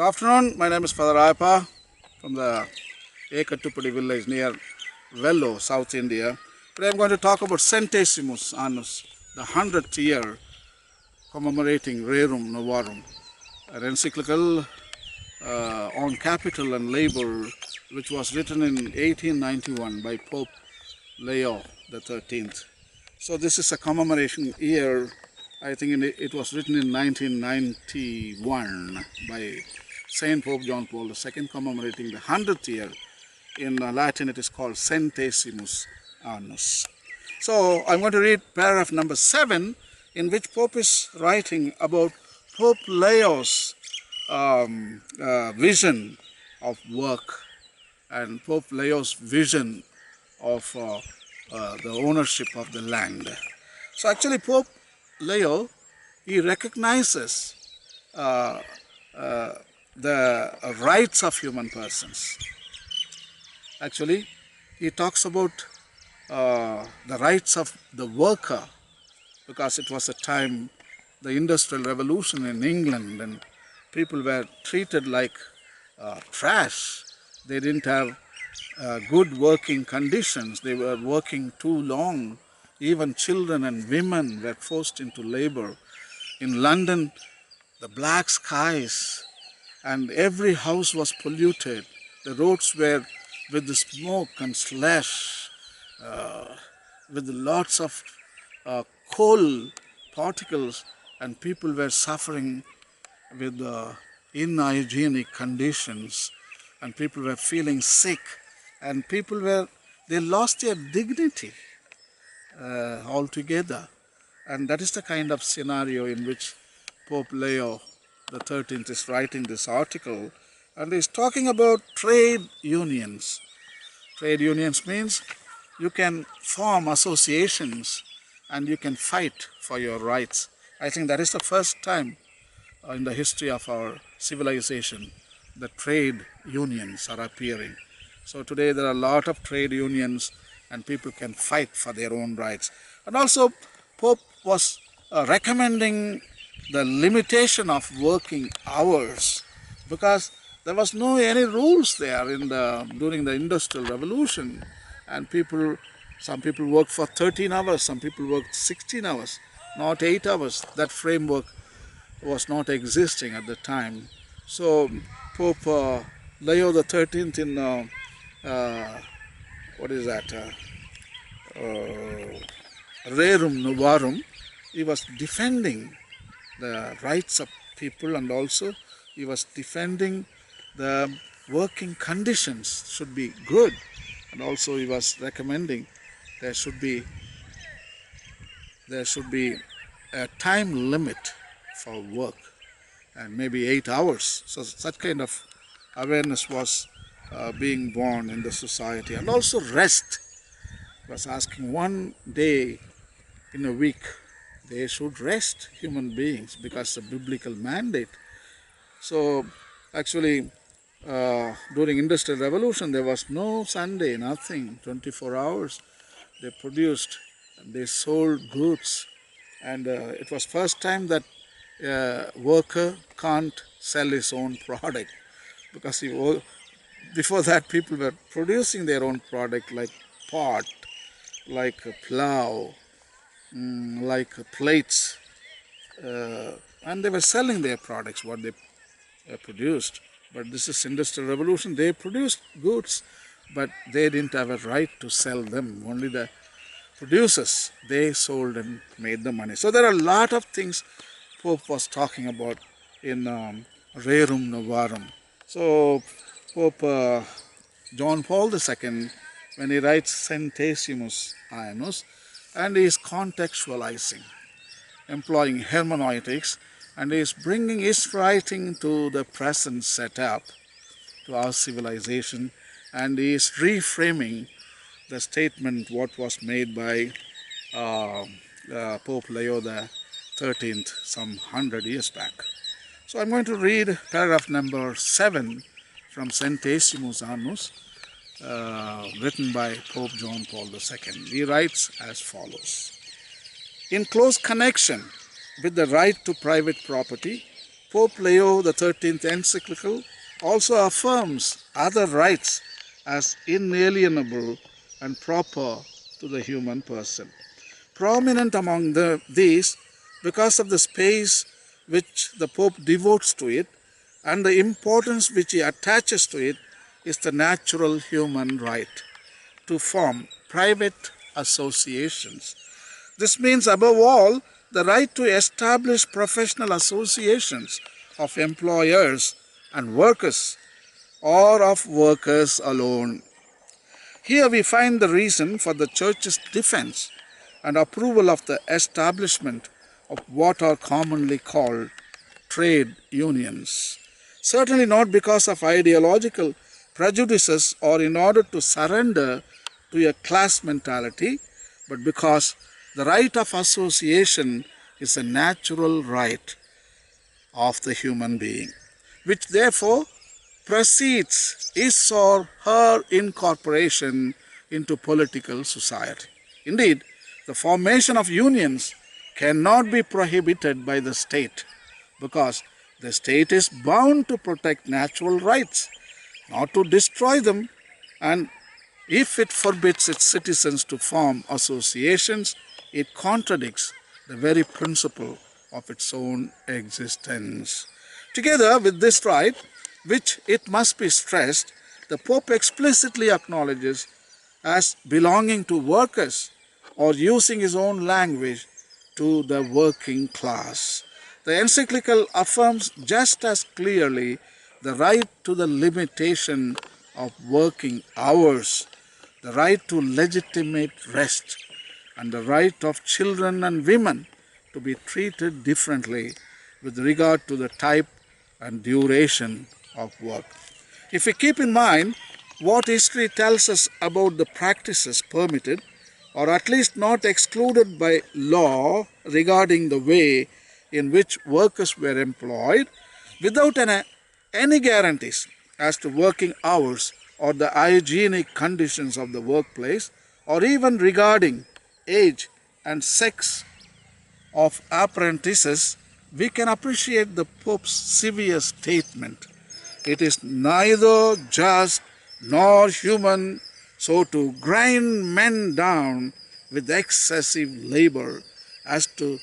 Good afternoon, my name is Father Rayappa from the Ekattupudi village near Vellore, South India. Today I am going to talk about Centesimus Annus, the 100th year commemorating Rerum Novarum, an encyclical on capital and labor which was written in 1891 by Pope Leo XIII. So this is a commemoration year. I think it was written in 1991 by Saint Pope John Paul II, commemorating the 100th year. In Latin it is called Centesimus Annus. So I'm going to read paragraph number 7, in which Pope is writing about Pope Leo's vision of work and Pope Leo's vision of the ownership of the land. So actually Pope Leo, he recognizes the rights of human persons. Actually, he talks about the rights of the worker, because it was a time, the Industrial Revolution in England, and people were treated like trash. They didn't have good working conditions. They were working too long. Even children and women were forced into labor. In London, the black skies, and every house was polluted. The roads were with the smoke and slush, with lots of coal particles, and people were suffering with unhygienic conditions, and people were feeling sick, and they lost their dignity altogether. And that is the kind of scenario in which Pope Leo XIII is writing this article, and is talking about trade unions. Trade unions means you can form associations and you can fight for your rights. I think that is the first time in the history of our civilization the trade unions are appearing. So today there are a lot of trade unions and people can fight for their own rights. And also Pope was recommending the limitation of working hours, because there was no any rules there during the Industrial Revolution, and some people worked for 13 hours, some people worked 16 hours, not 8 hours. That framework was not existing at the time. So Pope Leo XIII in Rerum Novarum, he was defending the rights of people, and also he was defending the working conditions should be good, and also he was recommending there should be a time limit for work, and maybe 8 hours. So such kind of awareness was being born in the society. And also rest. He was asking one day in a week they should rest, human beings, because the biblical mandate. So actually during Industrial Revolution there was no Sunday, nothing, 24 hours. They produced and they sold goods, and it was first time that worker can't sell his own product, because before that people were producing their own product, like pot, like a plow, like plates, and they were selling their products, what they produced. But this is Industrial Revolution. They produced goods, but they didn't have a right to sell them. Only the producers, they sold and made the money. So there are a lot of things Pope was talking about in Rerum Novarum. So Pope John Paul II, when he writes Centesimus Annus, and he is contextualizing, employing hermeneutics, and he is bringing his writing to the present setup, to our civilization, and he is reframing the statement what was made by Pope Leo XIII some 100 years back. So I'm going to read paragraph number 7 from Centesimus Annus, written by Pope John Paul II. He writes as follows: in close connection with the right to private property, Pope Leo XIII encyclical also affirms other rights as inalienable and proper to the human person. Prominent among these, because of the space which the Pope devotes to it and the importance which he attaches to it, is the natural human right to form private associations. This means, above all, the right to establish professional associations of employers and workers, or of workers alone. Here we find the reason for the Church's defense and approval of the establishment of what are commonly called trade unions. Certainly not because of ideological prejudices or in order to surrender to a class mentality, but because the right of association is a natural right of the human being, which therefore precedes his or her incorporation into political society. Indeed, the formation of unions cannot be prohibited by the state, because the state is bound to protect natural rights, not to destroy them, and if it forbids its citizens to form associations, it contradicts the very principle of its own existence. Together with this right, which it must be stressed, the Pope explicitly acknowledges as belonging to workers, or using his own language, to the working class. The encyclical affirms just as clearly the right to the limitation of working hours, the right to legitimate rest, and the right of children and women to be treated differently with regard to the type and duration of work. If we keep in mind what history tells us about the practices permitted, or at least not excluded by law, regarding the way in which workers were employed, without any guarantees as to working hours or the hygienic conditions of the workplace, or even regarding age and sex of apprentices, we can appreciate the Pope's severe statement: it is neither just nor human so to grind men down with excessive labor as to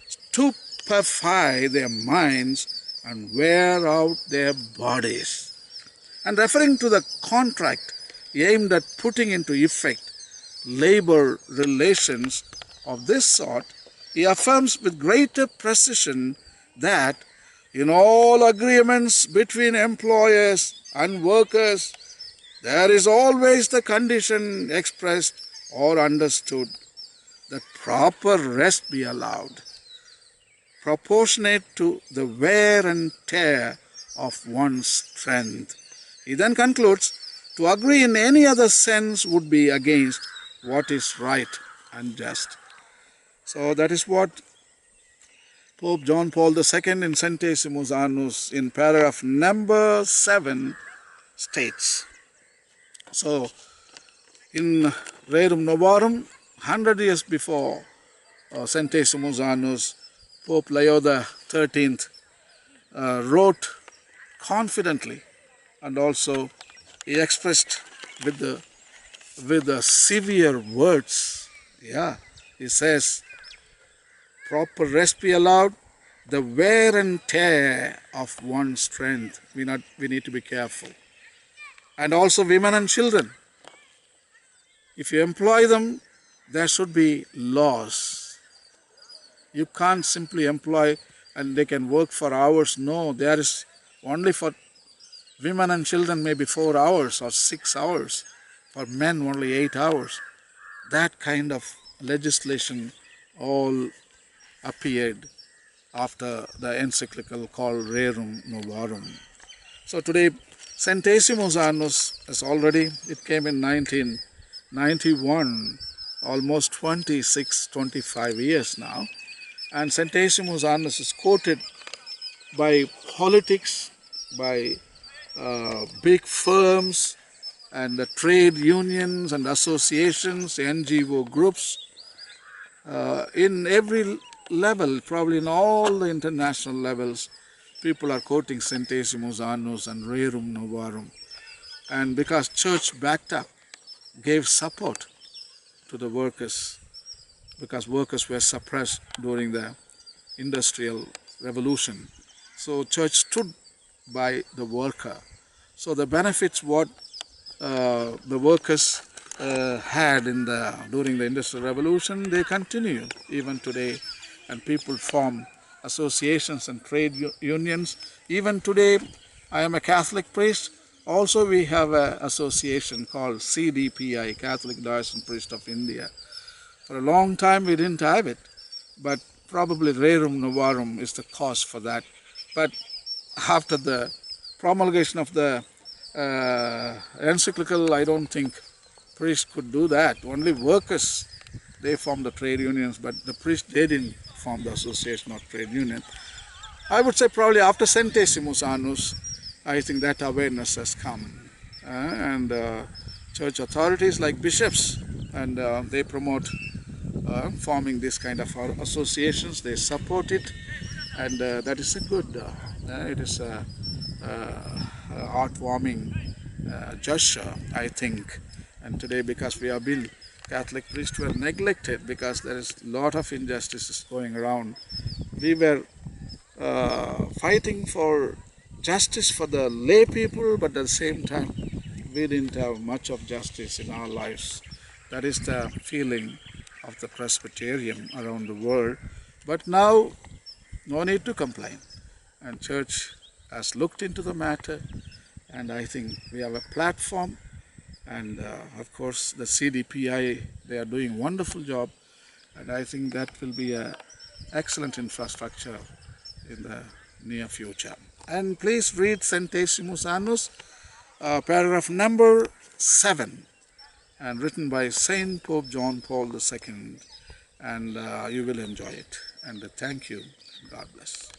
stupefy their minds and wear out their bodies. And referring to the contract aimed at putting into effect labor relations of this sort, he affirms with greater precision that in all agreements between employers and workers, there is always the condition expressed or understood that proper rest be allowed, proportionate to the wear and tear of one's strength. He then concludes, to agree in any other sense would be against what is right and just. So that is what Pope John Paul II in Centesimus Annus in paragraph number 7 states. So in Rerum Novarum, 100 years before Centesimus Annus, Pope Leo XIII wrote confidently, and also he expressed with the severe words. He says, proper rest be allowed, the wear and tear of one's strength. We need to be careful. And also women and children. If you employ them, there should be laws. You can't simply employ and they can work for hours. No, there is only for women and children maybe 4 hours or 6 hours. For men only 8 hours. That kind of legislation all appeared after the encyclical called Rerum Novarum. So today, Centesimus Annus it came in 1991, almost 25 years now. And Centesimus Annus is quoted by politics, by big firms and the trade unions and associations, NGO groups, in every level, probably in all the international levels. people are quoting Centesimus, Annus and Rerum Novarum. And because church backed up, gave support to the workers, because workers were suppressed during the industrial revolution. So church stood by the worker. So the benefits what the workers had during the industrial revolution, they continue even today, and people form associations and trade unions. Even today, I am a Catholic priest. Also, we have an association called CDPI, Catholic Diocesan Priest of India. For a long time, we didn't have it, but probably Rerum Novarum is the cause for that. But after the promulgation of the encyclical, I don't think priests could do that. Only workers, they formed the trade unions, but the priests, they didn't form the association or trade union. I would say probably after Centesimus Annus, I think that awareness has come. And church authorities like bishops, and they promote forming this kind of associations, they support it, and that is a good, it is a heartwarming gesture, I think. And today, because we have been Catholic priests were neglected, because there is a lot of injustices going around. We were fighting for justice for the lay people, but at the same time, we didn't have much of justice in our lives. That is the feeling of the Presbyterian around the world. But now, no need to complain. And church has looked into the matter, and I think we have a platform. And of course, the CDPI, they are doing a wonderful job, and I think that will be an excellent infrastructure in the near future. And please read Centesimus Annus, paragraph number 7, and written by Saint Pope John Paul II, and you will enjoy it. And thank you. God bless.